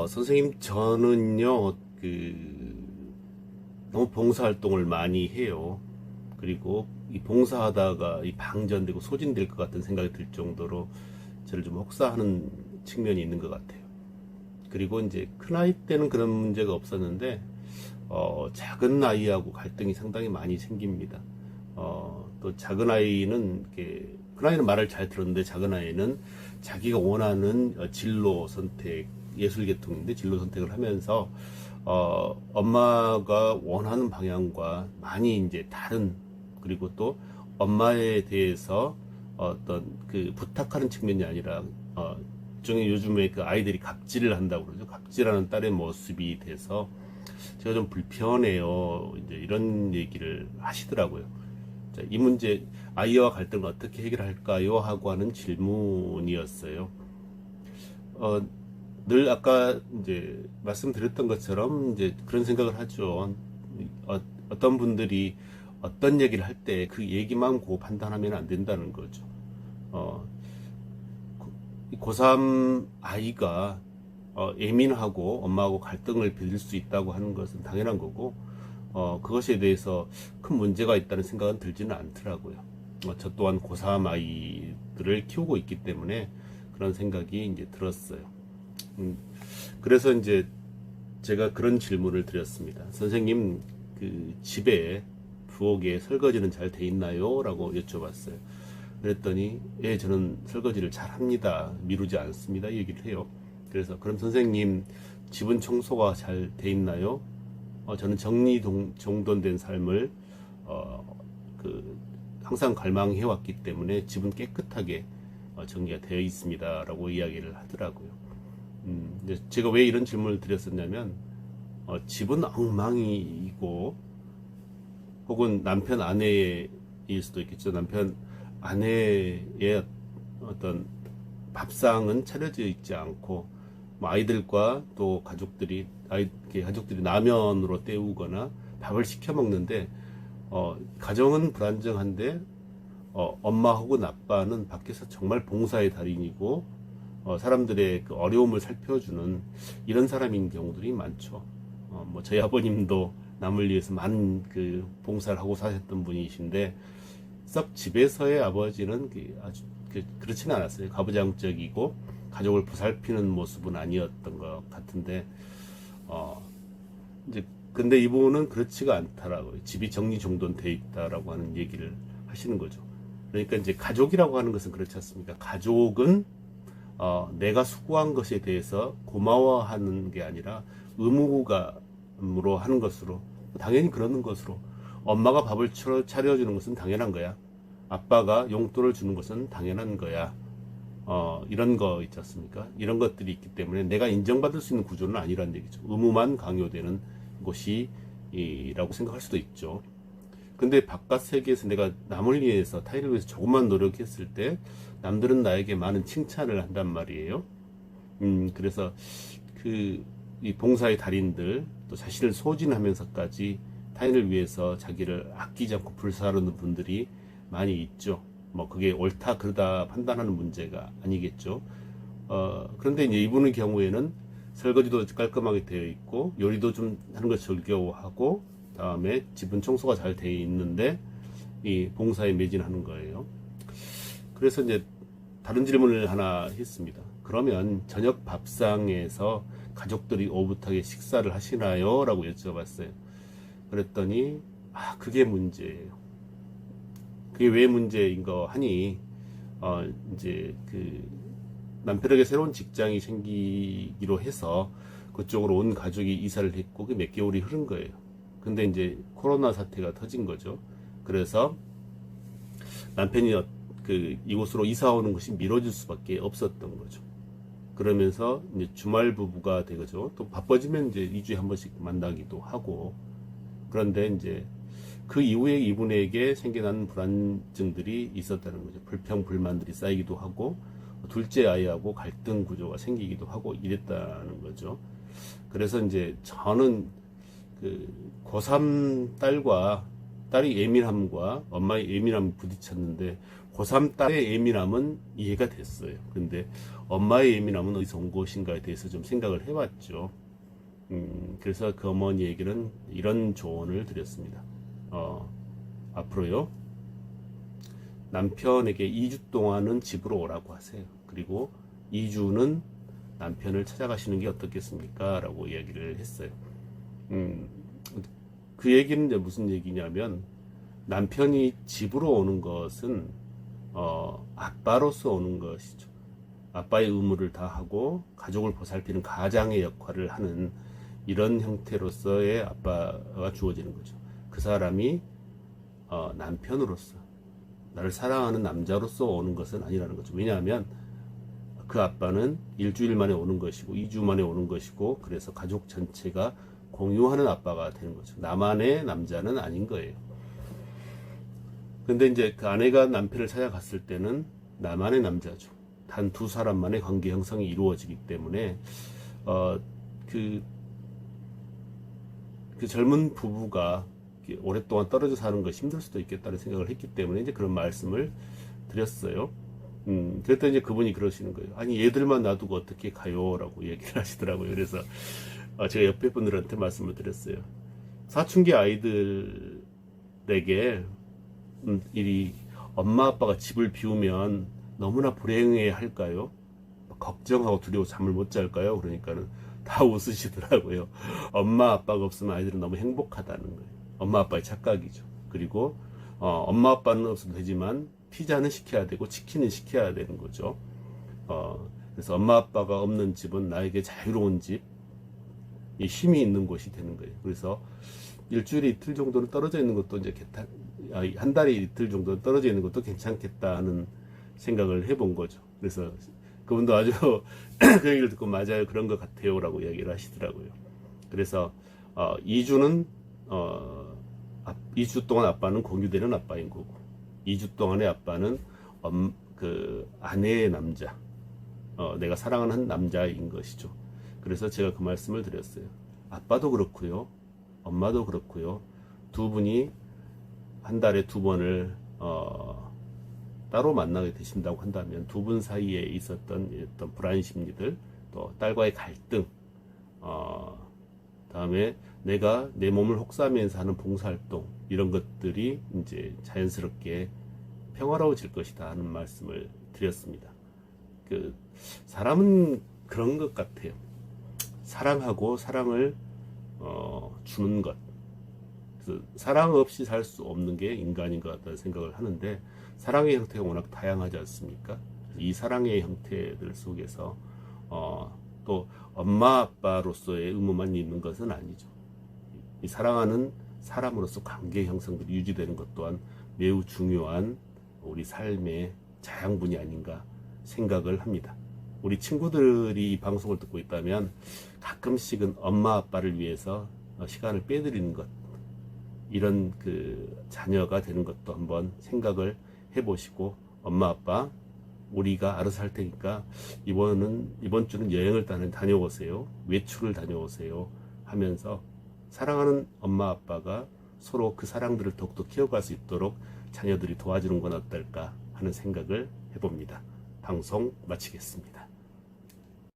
선생님, 저는요, 너무 봉사활동을 많이 해요. 그리고 이 봉사하다가 이 방전되고 소진될 것 같은 생각이 들 정도로 저를 좀 혹사하는 측면이 있는 것 같아요. 그리고 이제 큰아이 때는 그런 문제가 없었는데, 작은 아이하고 갈등이 상당히 많이 생깁니다. 또 작은 아이는, 큰 아이는 말을 잘 들었는데, 작은 아이는 자기가 원하는 진로 선택, 예술 계통인데 진로 선택을 하면서, 엄마가 원하는 방향과 많이 이제 다른, 그리고 또 엄마에 대해서 어떤 부탁하는 측면이 아니라, 일종의 요즘에 그 아이들이 갑질을 한다고 그러죠. 갑질하는 딸의 모습이 돼서 제가 좀 불편해요. 이제 이런 얘기를 하시더라고요. 자, 이 문제, 아이와 갈등을 어떻게 해결할까요? 하고 하는 질문이었어요. 어, 늘 아까 이제 말씀드렸던 것처럼 이제 그런 생각을 하죠. 어떤 분들이 어떤 얘기를 할 때 그 얘기만 고 판단하면 안 된다는 거죠. 어, 고3 아이가 예민하고 엄마하고 갈등을 빚을 수 있다고 하는 것은 당연한 거고, 그것에 대해서 큰 문제가 있다는 생각은 들지는 않더라고요. 저 또한 고3 아이들을 키우고 있기 때문에 그런 생각이 이제 들었어요. 음, 그래서 이제 제가 그런 질문을 드렸습니다. 선생님, 집에 부엌에 설거지는 잘 돼 있나요? 라고 여쭤봤어요. 그랬더니, 예, 저는 설거지를 잘 합니다. 미루지 않습니다. 이 얘기를 해요. 그래서, 그럼 선생님, 집은 청소가 잘 돼 있나요? 저는 정돈된 삶을, 어, 그, 항상 갈망해왔기 때문에 집은 깨끗하게 정리가 되어 있습니다. 라고 이야기를 하더라고요. 이제 제가 왜 이런 질문을 드렸었냐면, 집은 엉망이고, 혹은 남편 아내일 수도 있겠죠. 남편 아내의 어떤 밥상은 차려져 있지 않고, 뭐 아이들과 또 가족들이 라면으로 때우거나 밥을 시켜 먹는데, 가정은 불안정한데, 엄마 혹은 아빠는 밖에서 정말 봉사의 달인이고, 사람들의 그 어려움을 살펴주는 이런 사람인 경우들이 많죠. 뭐 저희 아버님도 남을 위해서 많은 봉사를 하고 사셨던 분이신데, 썩 집에서의 아버지는 아주 그렇지는 않았어요. 가부장적이고 가족을 보살피는 모습은 아니었던 것 같은데, 어 이제 근데 이분은 그렇지가 않다라고요. 집이 정리정돈돼 있다라고 하는 얘기를 하시는 거죠. 그러니까 이제 가족이라고 하는 것은 그렇지 않습니까? 가족은 내가 수고한 것에 대해서 고마워하는 게 아니라 의무감으로 하는 것으로, 당연히 그러는 것으로, 엄마가 밥을 차려주는 것은 당연한 거야. 아빠가 용돈을 주는 것은 당연한 거야. 이런 거 있지 않습니까? 이런 것들이 있기 때문에 내가 인정받을 수 있는 구조는 아니란 얘기죠. 의무만 강요되는 곳이라고 생각할 수도 있죠. 근데 바깥 세계에서 내가 남을 위해서, 타인을 위해서 조금만 노력했을 때 남들은 나에게 많은 칭찬을 한단 말이에요. 그래서 이 봉사의 달인들, 또 자신을 소진하면서까지 타인을 위해서 자기를 아끼지 않고 불사르는 분들이 많이 있죠. 뭐 그게 옳다 그르다 판단하는 문제가 아니겠죠. 그런데 이제 이분의 경우에는 설거지도 깔끔하게 되어 있고 요리도 좀 하는 걸 즐겨하고, 다음에 집은 청소가 잘 되어 있는데 이 봉사에 매진하는 거예요. 그래서 이제 다른 질문을 하나 했습니다. 그러면 저녁 밥상에서 가족들이 오붓하게 식사를 하시나요? 라고 여쭤봤어요. 그랬더니, 그게 문제예요. 그게 왜 문제인 거 하니, 이제 남편에게 새로운 직장이 생기기로 해서 그쪽으로 온 가족이 이사를 했고, 그 몇 개월이 흐른 거예요. 근데 이제 코로나 사태가 터진 거죠. 그래서 남편이 이곳으로 이사 오는 것이 미뤄질 수밖에 없었던 거죠. 그러면서 이제 주말 부부가 되죠. 또 바빠지면 이제 2주에 한 번씩 만나기도 하고. 그런데 이제 그 이후에 이분에게 생겨난 불안증들이 있었다는 거죠. 불평, 불만들이 쌓이기도 하고, 둘째 아이하고 갈등 구조가 생기기도 하고 이랬다는 거죠. 그래서 이제 저는 고3 딸과 딸이 예민함과 엄마의 예민함이 부딪혔는데 고3 딸의 예민함은 이해가 됐어요. 근데 엄마의 예민함은 어디서 온 것인가에 대해서 좀 생각을 해봤죠. 그래서 그 어머니에게는 이런 조언을 드렸습니다. 앞으로요, 남편에게 2주 동안은 집으로 오라고 하세요. 그리고 2주는 남편을 찾아가시는 게 어떻겠습니까? 라고 이야기를 했어요. 그 얘기는 이제 무슨 얘기냐면, 남편이 집으로 오는 것은 아빠로서 오는 것이죠. 아빠의 의무를 다하고 가족을 보살피는 가장의 역할을 하는 이런 형태로서의 아빠가 주어지는 거죠. 그 사람이 남편으로서, 나를 사랑하는 남자로서 오는 것은 아니라는 거죠. 왜냐하면 그 아빠는 일주일 만에 오는 것이고 2주 만에 오는 것이고, 그래서 가족 전체가 공유하는 아빠가 되는 거죠. 나만의 남자는 아닌 거예요. 근데 이제 그 아내가 남편을 찾아갔을 때는 나만의 남자죠. 단 두 사람만의 관계 형성이 이루어지기 때문에 그 젊은 부부가 오랫동안 떨어져 사는 것이 힘들 수도 있겠다는 생각을 했기 때문에 이제 그런 말씀을 드렸어요. 그랬더니 이제 그분이 그러시는 거예요. 아니, 얘들만 놔두고 어떻게 가요? 라고 얘기를 하시더라고요. 그래서 제가 옆에 분들한테 말씀을 드렸어요. 사춘기 아이들에게 이 엄마 아빠가 집을 비우면 너무나 불행해 할까요? 걱정하고 두려워 잠을 못 잘까요? 그러니까는 다 웃으시더라고요. 엄마 아빠가 없으면 아이들은 너무 행복하다는 거예요. 엄마 아빠의 착각이죠. 그리고 엄마 아빠는 없어도 되지만 피자는 시켜야 되고 치킨은 시켜야 되는 거죠. 그래서 엄마 아빠가 없는 집은 나에게 자유로운 집, 이 힘이 있는 곳이 되는 거예요. 그래서 일주일에 이틀 정도는 떨어져 있는 것도 이제 한 달에 이틀 정도 떨어져 있는 것도 괜찮겠다 하는 생각을 해본 거죠. 그래서 그분도 아주 그 얘기를 듣고 맞아요, 그런 것 같아요 라고 이야기를 하시더라고요. 그래서 2주는 2주 동안 아빠는 공유되는 아빠인 거고, 2주 동안의 아빠는 그 아내의 남자, 내가 사랑하는 남자인 것이죠. 그래서 제가 그 말씀을 드렸어요. 아빠도 그렇고요, 엄마도 그렇고요, 두 분이 한 달에 2번을 따로 만나게 되신다고 한다면 두 분 사이에 있었던 어떤 불안 심리들, 또 딸과의 갈등, 다음에 내가 내 몸을 혹사하면서 하는 봉사활동, 이런 것들이 이제 자연스럽게 평화로워질 것이다 하는 말씀을 드렸습니다. 그 사람은 그런 것 같아요. 사랑하고 사랑을 주는 것. 그래서 사랑 없이 살 수 없는 게 인간인 것 같다는 생각을 하는데, 사랑의 형태가 워낙 다양하지 않습니까? 이 사랑의 형태들 속에서 또 엄마 아빠로서의 의무만 있는 것은 아니죠. 이 사랑하는 사람으로서 관계 형성들이 유지되는 것 또한 매우 중요한 우리 삶의 자양분이 아닌가 생각을 합니다. 우리 친구들이 이 방송을 듣고 있다면 가끔씩은 엄마 아빠를 위해서 시간을 빼드리는 것, 이런 그 자녀가 되는 것도 한번 생각을 해보시고, 엄마 아빠 우리가 알아서 할 테니까 이번 주는 여행을 다녀오세요, 외출을 다녀오세요 하면서 사랑하는 엄마 아빠가 서로 그 사랑들을 더욱더 키워갈 수 있도록 자녀들이 도와주는 건 어떨까 하는 생각을 해봅니다. 방송 마치겠습니다.